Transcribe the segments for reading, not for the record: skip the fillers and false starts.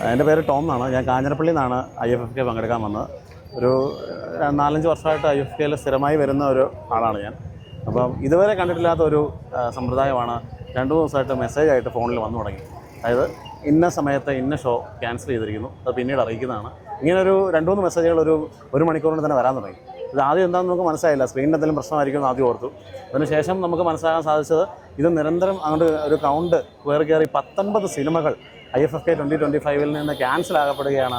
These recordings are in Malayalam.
എൻ്റെ പേര് ടോം എന്നാണ്. ഞാൻ കാഞ്ഞിരപ്പള്ളിയിൽ നിന്നാണ് IFFK പങ്കെടുക്കാൻ വന്നത്. ഒരു 4-5 വർഷമായിട്ട് IFFKയിൽ സ്ഥിരമായി വരുന്ന ഒരു ആളാണ് ഞാൻ. അപ്പം ഇതുവരെ കണ്ടിട്ടില്ലാത്ത ഒരു സമ്പ്രദായമാണ് 2-3 ദിവസമായിട്ട് മെസ്സേജായിട്ട് ഫോണിൽ വന്നു തുടങ്ങി. അതായത് ഇന്ന സമയത്ത് ഇന്ന ഷോ ക്യാൻസൽ ചെയ്തിരിക്കുന്നു, അത് പിന്നീട് അറിയിക്കുന്നതാണ്. ഇങ്ങനൊരു 2-3 മെസ്സേജുകൾ ഒരു മണിക്കൂറിന് തന്നെ വരാൻ തുടങ്ങി. ഇത് ആദ്യം എന്താണെന്ന് നമുക്ക് മനസ്സിലായില്ല. സ്ക്രീനിൽ എന്തെങ്കിലും പ്രശ്നമായിരിക്കും എന്ന് ആദ്യം ഓർത്തു. അതിനുശേഷം നമുക്ക് മനസ്സിലാക്കാൻ സാധിച്ചത് ഇത് നിരന്തരം അങ്ങോട്ട് ഒരു കൗണ്ട് കയറി 19 സിനിമകൾ IFFK 2025 നിന്ന് ക്യാൻസൽ ആകപ്പെടുകയാണ്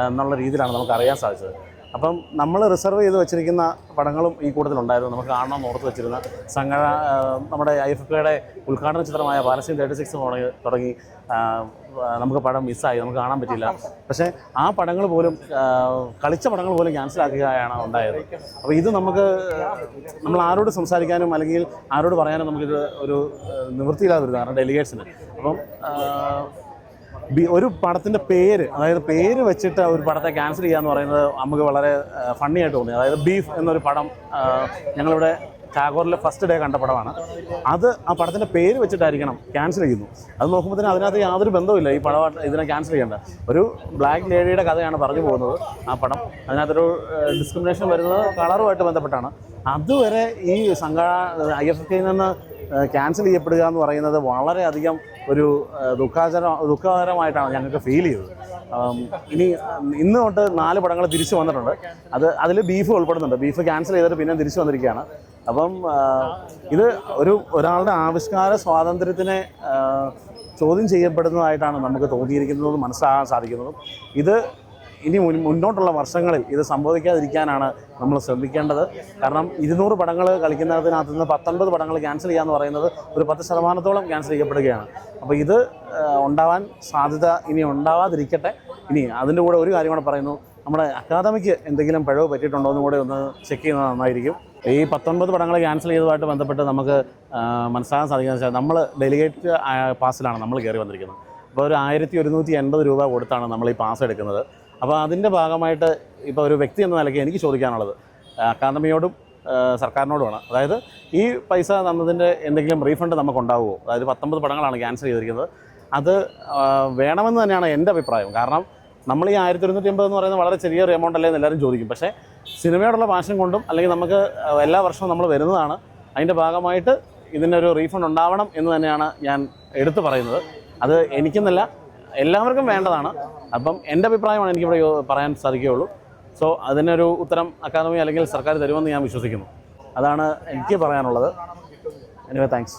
എന്നുള്ള രീതിയിലാണ് നമുക്ക് അറിയാൻ സാധിച്ചത്. അപ്പം നമ്മൾ റിസർവ് ചെയ്ത് വെച്ചിരിക്കുന്ന പടങ്ങളും ഈ കൂട്ടത്തിലുണ്ടായിരുന്നു. നമുക്ക് കാണണമെന്ന് ഓർത്ത് വെച്ചിരുന്ന നമ്മുടെ IFFKയുടെ ഉദ്ഘാടന ചിത്രമായ പാലസ്തീൻ 36 തുടങ്ങി നമുക്ക് പടം മിസ്സായി, നമുക്ക് കാണാൻ പറ്റില്ല. പക്ഷേ ആ പടങ്ങൾ പോലും കളിച്ച പടങ്ങൾ പോലും ക്യാൻസലാക്കുകയാണ് ഉണ്ടായത്. അപ്പോൾ ഇത് നമ്മൾ ആരോട് സംസാരിക്കാനും അല്ലെങ്കിൽ ആരോട് പറയാനും നമുക്കിത് ഒരു നിവൃത്തിയില്ലാതെ കാരണം ഡെലിഗേറ്റ്സിന്. അപ്പം ഒരു പടത്തിൻ്റെ പേര്, അതായത് പേര് വെച്ചിട്ട് ഒരു പടത്തെ ക്യാൻസൽ ചെയ്യുക എന്ന് പറയുന്നത് നമുക്ക് വളരെ ഫണ്ണി ആയിട്ട് തോന്നി. അതായത് ബീഫ് എന്നൊരു പടം ഞങ്ങളിവിടെ ടാഗോറിലെ ഫസ്റ്റ് ഡേ കണ്ട പടമാണ്. ആ പടത്തിൻ്റെ പേര് വെച്ചിട്ടായിരിക്കണം ക്യാൻസൽ ചെയ്യുന്നു. അത് നോക്കുമ്പോൾ തന്നെ അതിനകത്ത് യാതൊരു ബന്ധവുമില്ല ഈ പടം ഇതിനെ ക്യാൻസൽ ചെയ്യേണ്ട. ഒരു ബ്ലാക്ക് ലേഡിയുടെ കഥയാണ് പറഞ്ഞു പോകുന്നത് ആ പടം. അതിനകത്തൊരു ഡിസ്ക്രിമിനേഷൻ വരുന്നത് കളറുമായിട്ട് ബന്ധപ്പെട്ടാണ്. അതുവരെ ഈ IFFKയിൽ നിന്ന് ക്യാൻസൽ ചെയ്യപ്പെടുക എന്ന് പറയുന്നത് വളരെയധികം ഒരു ദുഃഖകരമായിട്ടാണ് ഞങ്ങൾക്ക് ഫീൽ ചെയ്തത്. ഇന്ന് തൊട്ട് 4 പടങ്ങൾ തിരിച്ചു വന്നിട്ടുണ്ട്. അതിൽ ബീഫ് ഉൾപ്പെടുന്നുണ്ട്. ബീഫ് ക്യാൻസൽ ചെയ്തിട്ട് പിന്നെ തിരിച്ചു വന്നിരിക്കുകയാണ്. അപ്പം ഇത് ഒരാളുടെ ആവിഷ്കാര സ്വാതന്ത്ര്യത്തിനെ ചോദ്യം ചെയ്യപ്പെടുന്നതായിട്ടാണ് നമുക്ക് തോന്നിയിരിക്കുന്നതും മനസ്സിലാകാൻ സാധിക്കുന്നതും. ഇത് ഇനി മുന്നോട്ടുള്ള വർഷങ്ങളിൽ ഇത് സംഭവിക്കാതിരിക്കാനാണ് നമ്മൾ ശ്രമിക്കേണ്ടത്. കാരണം 200 പടങ്ങൾ കളിക്കുന്നതിനകത്ത് നിന്ന് 19 പടങ്ങൾ ക്യാൻസൽ ചെയ്യുക എന്ന് പറയുന്നത് ഒരു 10% ക്യാൻസൽ ചെയ്യപ്പെടുകയാണ്. അപ്പോൾ ഇത് ഉണ്ടാവാൻ സാധ്യത ഇനി ഉണ്ടാവാതിരിക്കട്ടെ. ഇനി അതിൻ്റെ കൂടെ ഒരു കാര്യം കൂടെ പറയുന്നു, നമ്മുടെ അക്കാദമിക്ക് എന്തെങ്കിലും പിഴവ് പറ്റിയിട്ടുണ്ടോ എന്നും കൂടെ ഒന്ന് ചെക്ക് ചെയ്യുന്നത് നന്നായിരിക്കും. ഈ 19 പടങ്ങൾ ക്യാൻസൽ ചെയ്തതുമായിട്ട് ബന്ധപ്പെട്ട് നമുക്ക് മനസ്സിലാക്കാൻ സാധിക്കുന്നത് വെച്ചാൽ നമ്മൾ ഡെലിഗേറ്റ് പാസിലാണ് നമ്മൾ കയറി വന്നിരിക്കുന്നത്. അപ്പോൾ ഒരു 1180 രൂപ കൊടുത്താണ് നമ്മൾ ഈ പാസ് എടുക്കുന്നത്. അപ്പോൾ അതിൻ്റെ ഭാഗമായിട്ട് ഇപ്പോൾ ഒരു വ്യക്തി എന്ന നിലയ്ക്ക് എനിക്ക് ചോദിക്കാനുള്ളത് അക്കാദമിയോടും സർക്കാരിനോടുമാണ്. അതായത് ഈ പൈസ തന്നതിൻ്റെ എന്തെങ്കിലും റീഫണ്ട് നമുക്കുണ്ടാവുമോ? അതായത് 19 പടങ്ങളാണ് ക്യാൻസൽ ചെയ്തിരിക്കുന്നത്. അത് വേണമെന്ന് തന്നെയാണ് എൻ്റെ അഭിപ്രായം. കാരണം നമ്മൾ ഈ 1180 എന്ന് പറയുന്നത് വളരെ ചെറിയൊരു എമൗണ്ട് അല്ലേ എന്ന് എല്ലാവരും ചോദിക്കും. പക്ഷേ സിനിമയോടുള്ള പാഷൻ കൊണ്ടും അല്ലെങ്കിൽ നമുക്ക് എല്ലാ വർഷവും നമ്മൾ വരുന്നതാണ്, അതിൻ്റെ ഭാഗമായിട്ട് ഇതിനൊരു റീഫണ്ട് ഉണ്ടാവണം എന്ന് തന്നെയാണ് ഞാൻ എടുത്തു പറയുന്നത്. അത് എനിക്കെന്നല്ല, എല്ലാവർക്കും വേണ്ടതാണ്. അപ്പം എൻ്റെ അഭിപ്രായമാണ് എനിക്കിവിടെ പറയാൻ സാധിക്കുകയുള്ളൂ. സോ അതിനൊരു ഉത്തരം അക്കാദമി അല്ലെങ്കിൽ സർക്കാർ തരുമെന്ന് ഞാൻ വിശ്വസിക്കുന്നു. അതാണ് എനിക്ക് പറയാനുള്ളത്. Anyway thanks.